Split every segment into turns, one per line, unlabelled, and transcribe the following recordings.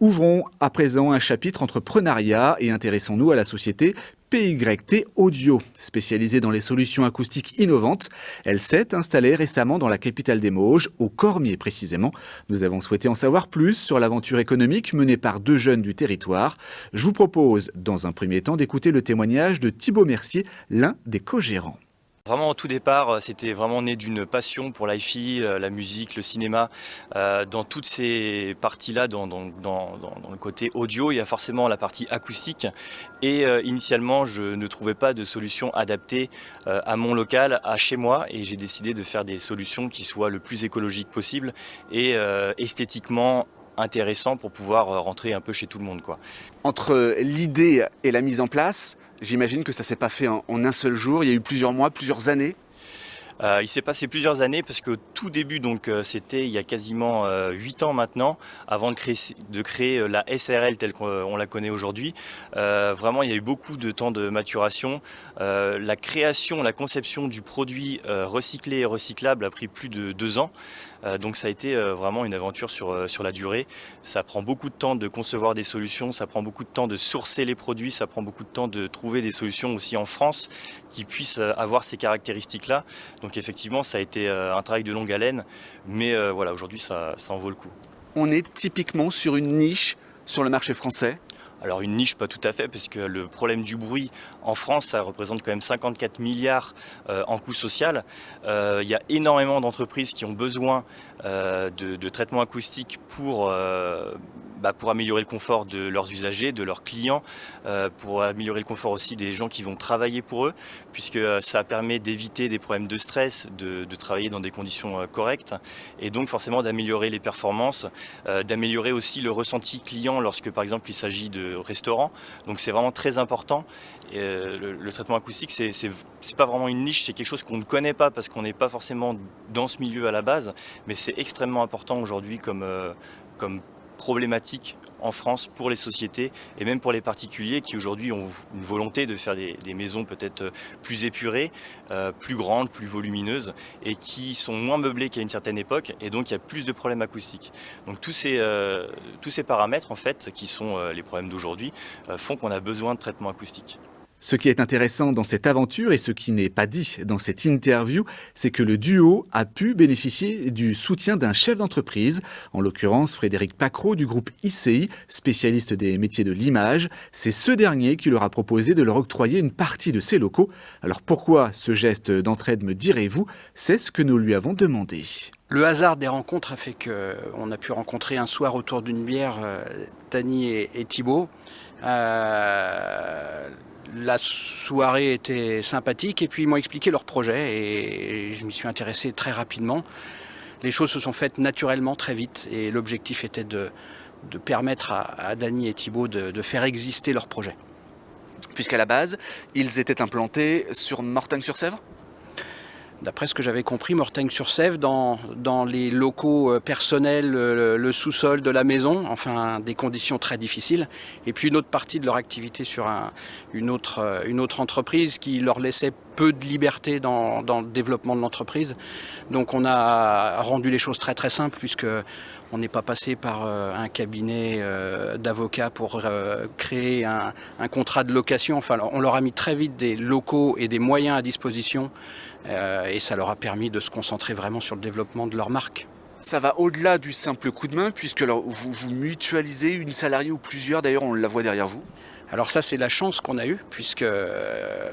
Ouvrons à présent un chapitre entrepreneuriat et intéressons-nous à la société PYT Audio. Spécialisée dans les solutions acoustiques innovantes, elle s'est installée récemment dans la capitale des Mauges, au Cormier précisément. Nous avons souhaité en savoir plus sur l'aventure économique menée par deux jeunes du territoire. Je vous propose, dans un premier temps, d'écouter le témoignage de Thibaut Mercier, l'un des co-gérants.
Vraiment au tout départ, c'était vraiment né d'une passion pour l'hi-fi, la musique, le cinéma. Dans toutes ces parties-là, dans le côté audio, il y a forcément la partie acoustique. Et initialement, je ne trouvais pas de solution adaptée à mon local, à chez moi. Et j'ai décidé de faire des solutions qui soient le plus écologiques possible et esthétiquement intéressant pour pouvoir rentrer un peu chez tout le monde, quoi.
Entre l'idée et la mise en place, j'imagine que ça ne s'est pas fait en un seul jour, il y a eu plusieurs mois, plusieurs années.
Il s'est passé plusieurs années parce que tout début, donc c'était il y a quasiment 8 ans maintenant, avant de créer la SRL telle qu'on la connaît aujourd'hui. Vraiment, il y a eu beaucoup de temps de maturation. La création, la conception du produit recyclé et recyclable a pris plus de 2 ans. Donc ça a été vraiment une aventure sur la durée. Ça prend beaucoup de temps de concevoir des solutions, ça prend beaucoup de temps de sourcer les produits, ça prend beaucoup de temps de trouver des solutions aussi en France qui puissent avoir ces caractéristiques-là. Donc effectivement, ça a été un travail de longue haleine, mais voilà, aujourd'hui ça en vaut le coup.
On est typiquement sur une niche sur le marché français.
Alors une niche, pas tout à fait, parce que le problème du bruit en France, ça représente quand même 54 milliards en coût social. Il y a énormément d'entreprises qui ont besoin de traitements acoustiques pour améliorer le confort de leurs usagers, de leurs clients, pour améliorer le confort aussi des gens qui vont travailler pour eux, puisque ça permet d'éviter des problèmes de stress, de travailler dans des conditions correctes, et donc forcément d'améliorer les performances, d'améliorer aussi le ressenti client lorsque par exemple il s'agit de restaurants. Donc c'est vraiment très important. Et, le traitement acoustique, c'est pas vraiment une niche, c'est quelque chose qu'on ne connaît pas parce qu'on n'est pas forcément dans ce milieu à la base, mais c'est extrêmement important aujourd'hui comme problématique en France pour les sociétés et même pour les particuliers qui aujourd'hui ont une volonté de faire des maisons peut-être plus épurées, plus grandes, plus volumineuses et qui sont moins meublées qu'à une certaine époque, et donc il y a plus de problèmes acoustiques. Donc tous ces paramètres en fait qui sont les problèmes d'aujourd'hui font qu'on a besoin de traitements acoustiques.
Ce qui est intéressant dans cette aventure et ce qui n'est pas dit dans cette interview, c'est que le duo a pu bénéficier du soutien d'un chef d'entreprise, en l'occurrence Frédéric Pacreau du groupe ICI, spécialiste des métiers de l'image. C'est ce dernier qui leur a proposé de leur octroyer une partie de ses locaux. Alors pourquoi ce geste d'entraide, me direz-vous? C'est ce que nous lui avons demandé.
Le hasard des rencontres a fait qu'on a pu rencontrer un soir autour d'une bière Dany et Thibaut. La soirée était sympathique et puis ils m'ont expliqué leur projet et je m'y suis intéressé très rapidement. Les choses se sont faites naturellement très vite et l'objectif était de permettre à Dany et Thibaut de faire exister leur projet.
Puisqu'à la base, ils étaient implantés sur Mortagne-sur-Sèvre ?
D'après ce que j'avais compris, Mortagne-sur-Sèvre, dans les locaux personnels, le sous-sol de la maison, enfin des conditions très difficiles. Et puis une autre partie de leur activité sur une autre entreprise qui leur laissait peu de liberté dans le développement de l'entreprise. Donc on a rendu les choses très très simples puisque on n'est pas passé par un cabinet d'avocats pour créer un contrat de location. Enfin, on leur a mis très vite des locaux et des moyens à disposition et ça leur a permis de se concentrer vraiment sur le développement de leur marque.
Ça va au-delà du simple coup de main puisque vous mutualisez une salariée ou plusieurs, d'ailleurs on la voit derrière vous.
Alors ça, c'est la chance qu'on a eue, puisque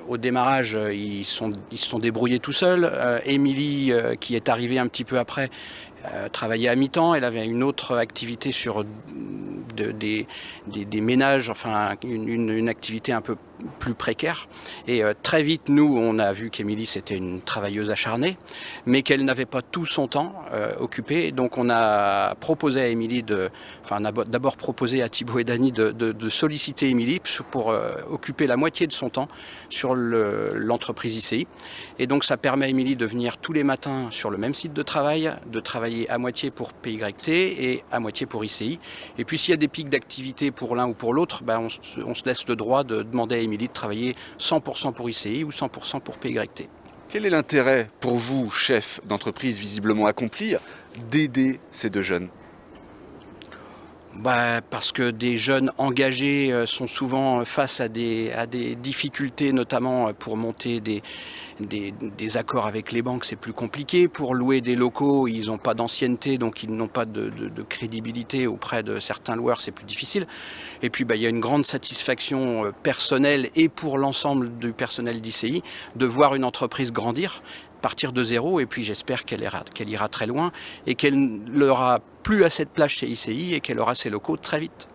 au démarrage, ils se sont débrouillés tout seuls. Émilie, qui est arrivée un petit peu après, travaillait à mi-temps. Elle avait une autre activité sur des ménages, enfin une activité un peu plus précaire. Et très vite, nous, on a vu qu'Émilie, c'était une travailleuse acharnée, mais qu'elle n'avait pas tout son temps occupé. Donc on a proposé à Émilie on a d'abord proposé à Thibaut et Dany de solliciter Émilie pour occuper la moitié de son temps sur l'entreprise ICI. Et donc ça permet à Émilie de venir tous les matins sur le même site de travailler à moitié pour PYT et à moitié pour ICI. Et puis s'il y a des pics d'activité pour l'un ou pour l'autre, on se laisse le droit de demander à Émilie de travailler 100% pour ICI ou 100% pour PYT.
Quel est l'intérêt pour vous, chef d'entreprise visiblement accompli, d'aider ces deux jeunes ?
Parce que des jeunes engagés sont souvent face à des difficultés, notamment pour monter des accords avec les banques, c'est plus compliqué. Pour louer des locaux, ils n'ont pas d'ancienneté, donc ils n'ont pas de crédibilité auprès de certains loueurs, c'est plus difficile. Et puis il y a une grande satisfaction personnelle et pour l'ensemble du personnel d'ICI de voir une entreprise grandir, partir de zéro, et puis j'espère qu'elle ira très loin et qu'elle n'aura plus assez de place chez ICI et qu'elle aura ses locaux très vite.